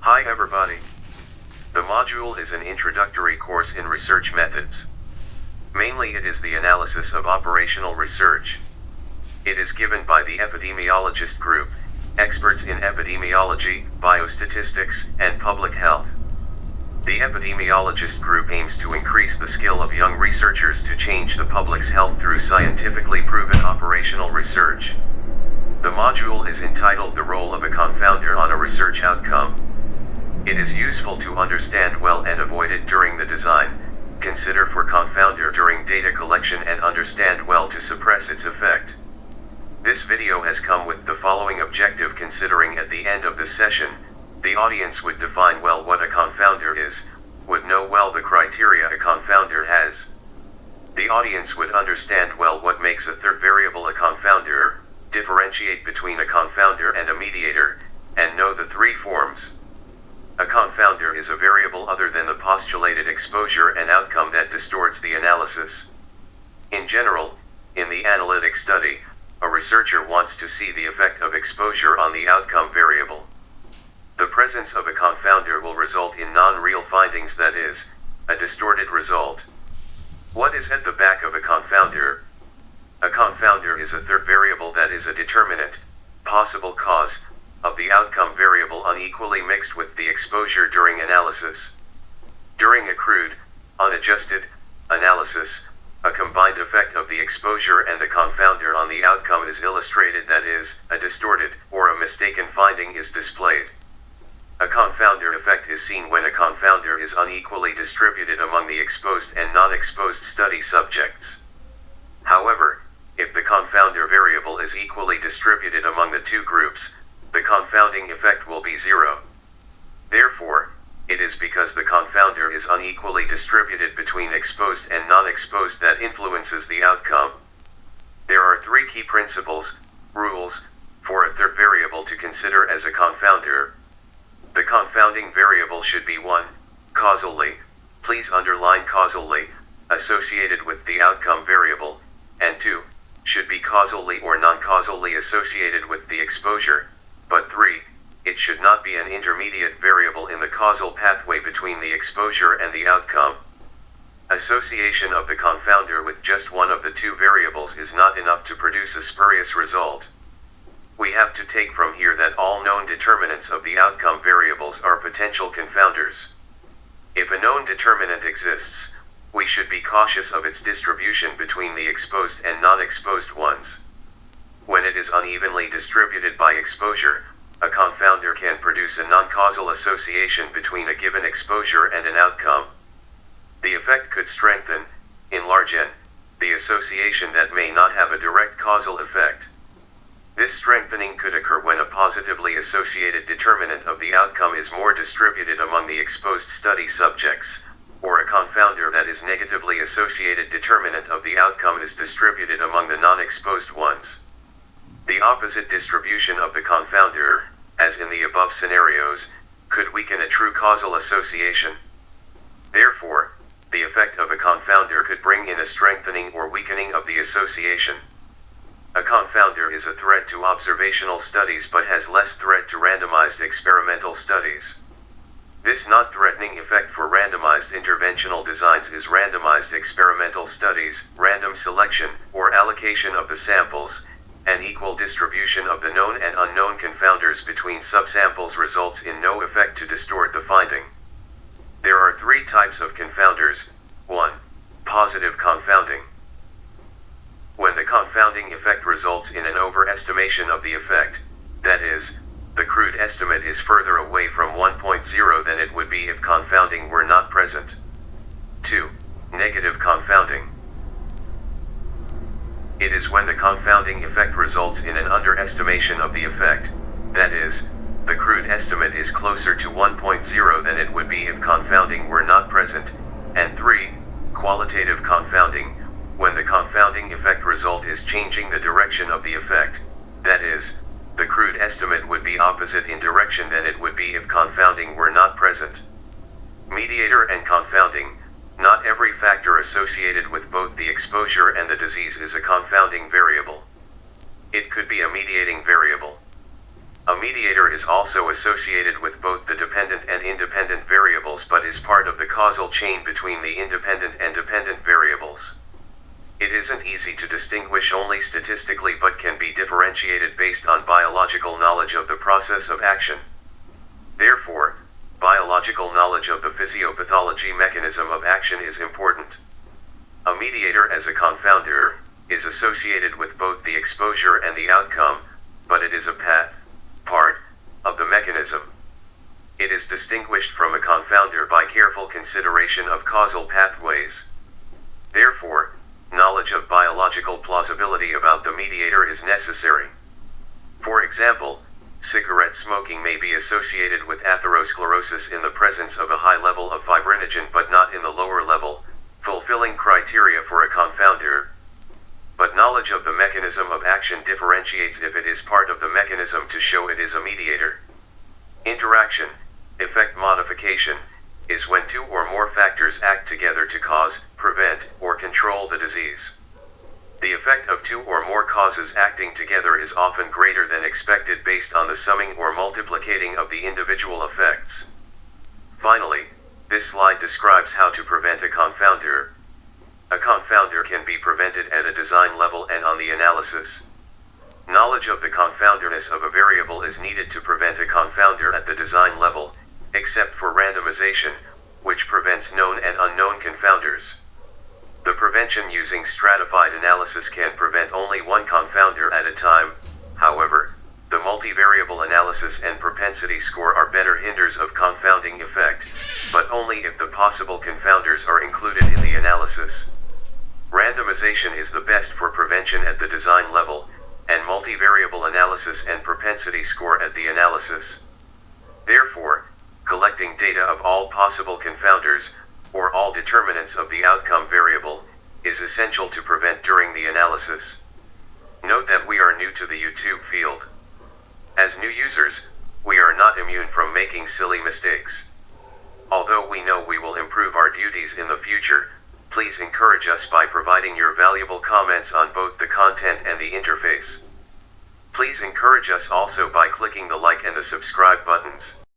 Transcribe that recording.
Hi everybody. The module is an introductory course in research methods. Mainly it is the analysis of operational research. It is given by the epidemiologist group, experts in epidemiology, biostatistics, and public health. The epidemiologist group aims to increase the skill of young researchers to change the public's health through scientifically proven operational research. The module is entitled The Role of a Confounder on a Research Outcome. It is useful to understand well and avoid it during the design, consider for confounder during data collection and understand well to suppress its effect. This video has come with the following objective, considering at the end of the session, the audience would define well what a confounder is, would know well the criteria a confounder has. The audience would understand well what makes a third variable a confounder, differentiate between a confounder and a mediator, and know the three forms. A confounder is a variable other than the postulated exposure and outcome that distorts the analysis. In general, in the analytic study, a researcher wants to see the effect of exposure on the outcome variable. The presence of a confounder will result in non-real findings, that is, a distorted result. What is at the back of a confounder? A confounder is a third variable that is a determinant, possible cause, of the outcome variable unequally mixed with the exposure during analysis. During a crude, unadjusted, analysis, a combined effect of the exposure and the confounder on the outcome is illustrated, that is, a distorted, or a mistaken finding is displayed. A confounder effect is seen when a confounder is unequally distributed among the exposed and non-exposed study subjects. However, if the confounder variable is equally distributed among the two groups, the confounding effect will be zero. Therefore, it is because the confounder is unequally distributed between exposed and non-exposed that influences the outcome. There are three key principles, rules, for a third variable to consider as a confounder. The confounding variable should be 1, causally, please underline causally, associated with the outcome variable, and 2, should be causally or non-causally associated with the exposure, but 3, it should not be an intermediate variable in the causal pathway between the exposure and the outcome. Association of the confounder with just one of the two variables is not enough to produce a spurious result. We have to take from here that all known determinants of the outcome variables are potential confounders. If a known determinant exists, we should be cautious of its distribution between the exposed and non-exposed ones. When it is unevenly distributed by exposure, a confounder can produce a non-causal association between a given exposure and an outcome. The effect could strengthen, in large N, the association that may not have a direct causal effect. This strengthening could occur when a positively associated determinant of the outcome is more distributed among the exposed study subjects, or a confounder that is negatively associated determinant of the outcome is distributed among the non-exposed ones. The opposite distribution of the confounder, as in the above scenarios, could weaken a true causal association. Therefore, the effect of a confounder could bring in a strengthening or weakening of the association. A confounder is a threat to observational studies but has less threat to randomized experimental studies. This non-threatening effect for randomized interventional designs is randomized experimental studies, random selection, or allocation of the samples, and equal distribution of the known and unknown confounders between subsamples results in no effect to distort the finding. There are three types of confounders. 1. Positive confounding. When the confounding effect results in an overestimation of the effect, that is, the crude estimate is further away from 1.0 than it would be if confounding were not present. 2. Negative confounding. It is when the confounding effect results in an underestimation of the effect, that is, the crude estimate is closer to 1.0 than it would be if confounding were not present. And 3. Qualitative confounding, when the confounding effect result is changing the direction of the effect, that is, the crude estimate would be opposite in direction than it would be if confounding were not present. Mediator and confounding. Not every factor associated with both the exposure and the disease is a confounding variable. It could be a mediating variable. A mediator is also associated with both the dependent variables but is part of the causal chain between the independent and dependent variables. It isn't easy to distinguish only statistically but can be differentiated based on biological knowledge of the process of action. Therefore, biological knowledge of the physiopathology mechanism of action is important. A mediator as a confounder is associated with both the exposure and the outcome, but it is a part of the mechanism. It is distinguished from a confounder by careful consideration of causal pathways. Therefore, knowledge of biological plausibility about the mediator is necessary. For example, cigarette smoking may be associated with atherosclerosis in the presence of a high level of fibrinogen but not in the lower level, fulfilling criteria for a confounder. But knowledge of the mechanism of action differentiates if it is part of the mechanism to show it is a mediator. Interaction, effect modification, is when two or more factors act together to cause, prevent, or control the disease. The effect of two or more causes acting together is often greater than expected based on the summing or multiplicating of the individual effects. Finally, this slide describes how to prevent a confounder. A confounder can be prevented at a design level and on the analysis. Knowledge of the confounderness of a variable is needed to prevent a confounder at the design level, except for randomization, which prevents known and unknown confounders. The prevention using stratified analysis can prevent only one confounder at a time. However, the multivariable analysis and propensity score are better hinders of confounding effect, but only if the possible confounders are included in the analysis. Randomization is the best for prevention at the design level, and multivariable analysis and propensity score at the analysis. Therefore, collecting data of all possible confounders, or all determinants of the outcome variable, is essential to prevent during the analysis. Note that we are new to the YouTube field. As new users, we are not immune from making silly mistakes. Although we know we will improve our duties in the future, please encourage us by providing your valuable comments on both the content and the interface. Please encourage us also by clicking the like and the subscribe buttons.